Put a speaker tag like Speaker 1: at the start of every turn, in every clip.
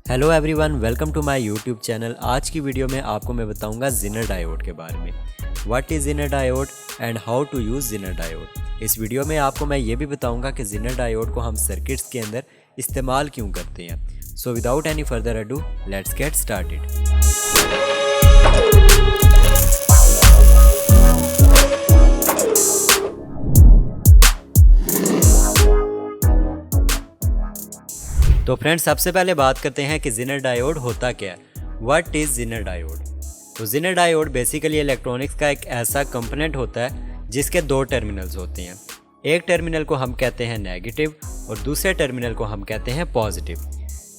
Speaker 1: Hello everyone, welcome to my YouTube channel. आज की video में आपको मैं बताऊंगा ज़ेनर डायोड के बारे में। What is zener diode and how to use zener diode. इस वीडियो में आपको मैं ये भी बताऊंगा कि ज़ेनर डायोड को हम सर्किट्स के अंदर इस्तेमाल क्यों करते हैं। So without any further ado, let's get started. तो फ्रेंड्स, सबसे पहले बात करते हैं कि ज़ेनर डायोड होता क्या है। What is zener diode. तो ज़ेनर डायोड बेसिकली इलेक्ट्रॉनिक्स का एक ऐसा कंपोनेंट होता है जिसके दो टर्मिनल्स होते हैं। एक टर्मिनल को हम कहते हैं नेगेटिव और दूसरे टर्मिनल को हम कहते हैं पॉजिटिव।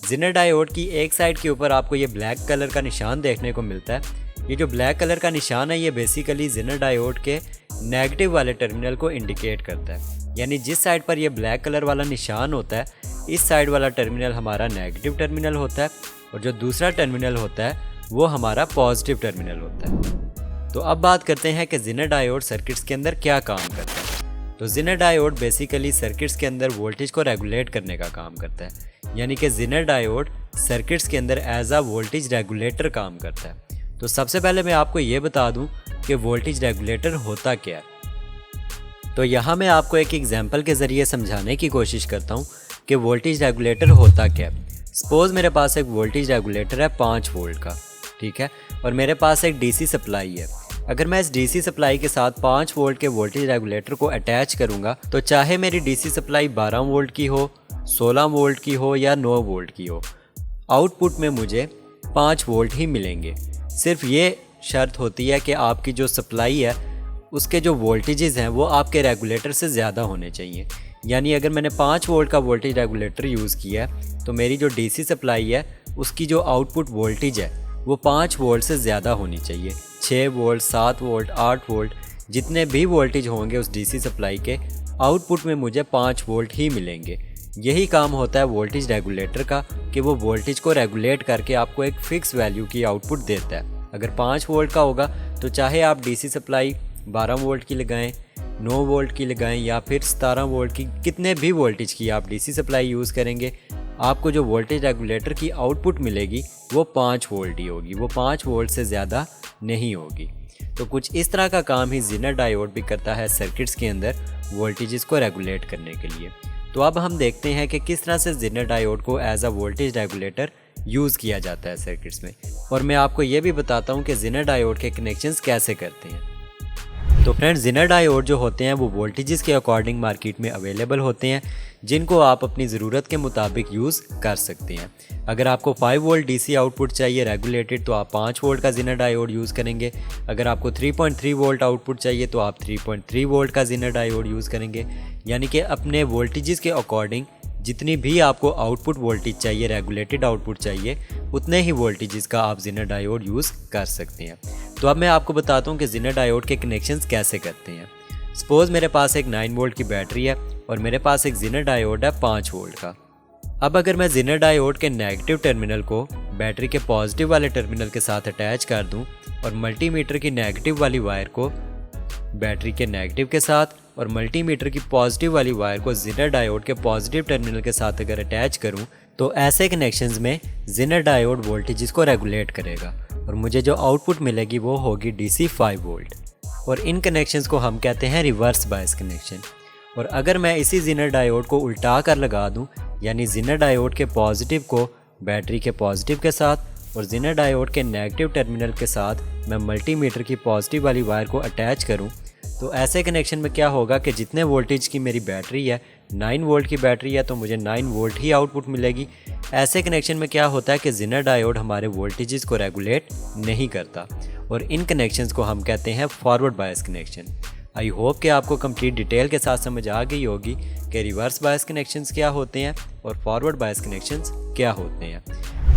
Speaker 1: ज़ेनर डायोड की एक साइड के ऊपर आपको ये ब्लैक कलर का निशान देखने को मिलता है। ये जो ब्लैक कलर का निशान है, ये बेसिकली ज़ेनर डायोड के नेगेटिव वाले टर्मिनल को इंडिकेट करता है। यानी जिस साइड पर यह ब्लैक कलर वाला निशान होता है, इस साइड वाला टर्मिनल हमारा नेगेटिव टर्मिनल होता है और जो दूसरा टर्मिनल होता है वो हमारा पॉजिटिव टर्मिनल होता है। तो अब बात करते हैं कि ज़ेनर डायोड सर्किट्स के अंदर क्या काम करता है। तो ज़ेनर डायोड बेसिकली सर्किट्स के अंदर वोल्टेज को रेगुलेट करने का काम करता है। यानी कि ज़ेनर डायोड सर्किट्स के अंदर एज आ वोल्टेज रेगुलेटर काम करता है। तो सबसे पहले मैं आपको ये बता दूं कि वोल्टेज रेगुलेटर होता क्या है। तो यहाँ मैं आपको एक एग्जांपल के ज़रिए समझाने की कोशिश करता हूँ कि वोल्टेज रेगुलेटर होता क्या है। सपोज़ मेरे पास एक वोल्टेज रेगुलेटर है 5 वोल्ट का, ठीक है, और मेरे पास एक डीसी सप्लाई है। अगर मैं इस डीसी सप्लाई के साथ 5 वोल्ट के वोल्टेज रेगुलेटर को अटैच करूँगा तो चाहे मेरी डीसी सप्लाई 12 वोल्ट की हो, 16 वोल्ट की हो या 9 वोल्ट की हो, आउटपुट में मुझे 5 वोल्ट ही मिलेंगे। सिर्फ ये शर्त होती है कि आपकी जो सप्लाई है उसके जो वोल्टेजेस हैं वो आपके रेगुलेटर से ज़्यादा होने चाहिए। यानी अगर मैंने 5 वोल्ट का वोल्टेज रेगुलेटर यूज़ किया है तो मेरी जो डीसी सप्लाई है उसकी जो आउटपुट वोल्टेज है वो 5 वोल्ट से ज़्यादा होनी चाहिए। 6 वोल्ट, 7 वोल्ट, 8 वोल्ट, जितने भी वोल्टेज होंगे उस डीसी सप्लाई के, आउटपुट में मुझे 5 वोल्ट ही मिलेंगे। यही काम होता है वोल्टेज रेगुलेटर का कि वो वोल्टेज को रेगुलेट करके आपको एक फ़िक्स वैल्यू की आउटपुट देता है। अगर 5 वोल्ट का होगा तो चाहे आप डीसी सप्लाई 12 वोल्ट की लगाएं, 9 वोल्ट की लगाएं या फिर 17 वोल्ट की, कितने भी वोल्टेज की आप डीसी सप्लाई यूज़ करेंगे, आपको जो वोल्टेज रेगुलेटर की आउटपुट मिलेगी वो 5 वोल्ट ही होगी। वो 5 वोल्ट से ज़्यादा नहीं होगी। तो कुछ इस तरह का काम ही ज़ेनर डायोड भी करता है सर्किट्स के अंदर वोल्टेजेस को रेगुलेट करने के लिए। तो अब हम देखते हैं कि किस तरह से ज़ेनर डायोड को as a voltage regulator use किया जाता है सर्किट्स में। और मैं आपको ये भी बताता हूँ कि ज़ेनर डायोड के कनेक्शंस कैसे करते हैं। तो फ्रेंड्स, ज़ेनर डायोड जो होते हैं वो वोल्टेजेस के अकॉर्डिंग मार्केट में अवेलेबल होते हैं, जिनको आप अपनी ज़रूरत के मुताबिक यूज़ कर सकते हैं। अगर आपको 5 वोल्ट डीसी आउटपुट चाहिए रेगुलेटेड तो आप 5 वोल्ट का ज़ेनर डायोड यूज़ करेंगे। अगर आपको 3.3 वोल्ट आउटपुट चाहिए तो आप 3.3 वोल्ट का ज़ेनर डायोड यूज़ करेंगे। यानी कि अपने वोल्टेजेस के अकॉर्डिंग जितनी भी आपको आउटपुट वोल्टेज चाहिए, रेगुलेटेड आउटपुट चाहिए, उतने ही वोल्टेजेस का आप ज़ेनर डायोड यूज़ कर सकते हैं। तो अब मैं आपको बताता हूँ कि ज़ेनर डायोड के कनेक्शंस कैसे करते हैं। सपोज़ मेरे पास एक 9 वोल्ट की बैटरी है और मेरे पास एक ज़ेनर डायोड है 5 वोल्ट का। अब अगर मैं ज़ेनर डायोड के नेगेटिव टर्मिनल को बैटरी के पॉजिटिव वाले टर्मिनल के साथ अटैच कर दूँ और मल्टीमीटर की नेगेटिव वाली वायर को बैटरी के नेगेटिव के साथ और मल्टीमीटर की पॉजिटिव वाली वायर को ज़ेनर डायोड के पॉजिटिव टर्मिनल के साथ अगर अटैच करूं तो ऐसे कनेक्शंस में ज़ेनर डायोड वोल्टेजेस को रेगुलेट करेगा और मुझे जो आउटपुट मिलेगी वो होगी डीसी 5 वोल्ट। और इन कनेक्शंस को हम कहते हैं रिवर्स बायस कनेक्शन। और अगर मैं इसी ज़ेनर डायोड को उल्टा कर लगा दूँ, यानी ज़ेनर डायोड के पॉजिटिव को बैटरी के पॉजिटिव के साथ और ज़ेनर डायोड के नेगेटिव टर्मिनल के साथ मैं मल्टीमीटर की पॉजिटिव वाली वायर को अटैच करूं, तो ऐसे कनेक्शन में क्या होगा कि जितने वोल्टेज की मेरी बैटरी है, 9 वोल्ट की बैटरी है, तो मुझे 9 वोल्ट ही आउटपुट मिलेगी। ऐसे कनेक्शन में क्या होता है कि ज़ेनर डायोड हमारे वोल्टेजेस को रेगुलेट नहीं करता और इन कनेक्शंस को हम कहते हैं forward bias connection. I hope कि आपको कंप्लीट डिटेल के साथ समझ आ गई होगी कि रिवर्स बायस कनेक्शंस क्या होते हैं और फॉरवर्ड बायस कनेक्शंस क्या होते हैं।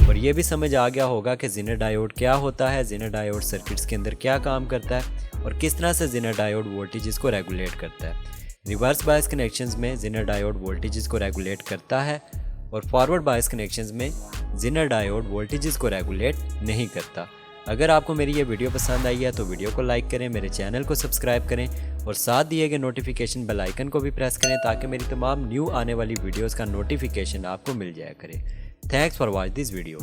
Speaker 1: और ये भी समझ आ गया होगा कि ज़ेनर डायोड क्या होता है, ज़ेनर डायोड सर्किट्स के अंदर क्या काम करता है और किस तरह से ज़ेनर डायोड वोल्टेजेस को रेगुलेट करता है। रिवर्स बायस कनेक्शंस में ज़ेनर डायोड वोल्टेजेस को रेगुलेट करता है और फॉरवर्ड बायस कनेक्शंस में ज़ेनर डायोड वोल्टेजेस को रेगुलेट नहीं करता। अगर आपको मेरी ये वीडियो पसंद आई है तो वीडियो को लाइक करें, मेरे चैनल को सब्सक्राइब करें और साथ दिए गए नोटिफिकेशन बेल आइकन को भी प्रेस करें ताकि मेरी तमाम न्यू आने वाली वीडियोज़ का नोटिफिकेशन आपको मिल जाया करे। Thanks for watch this video.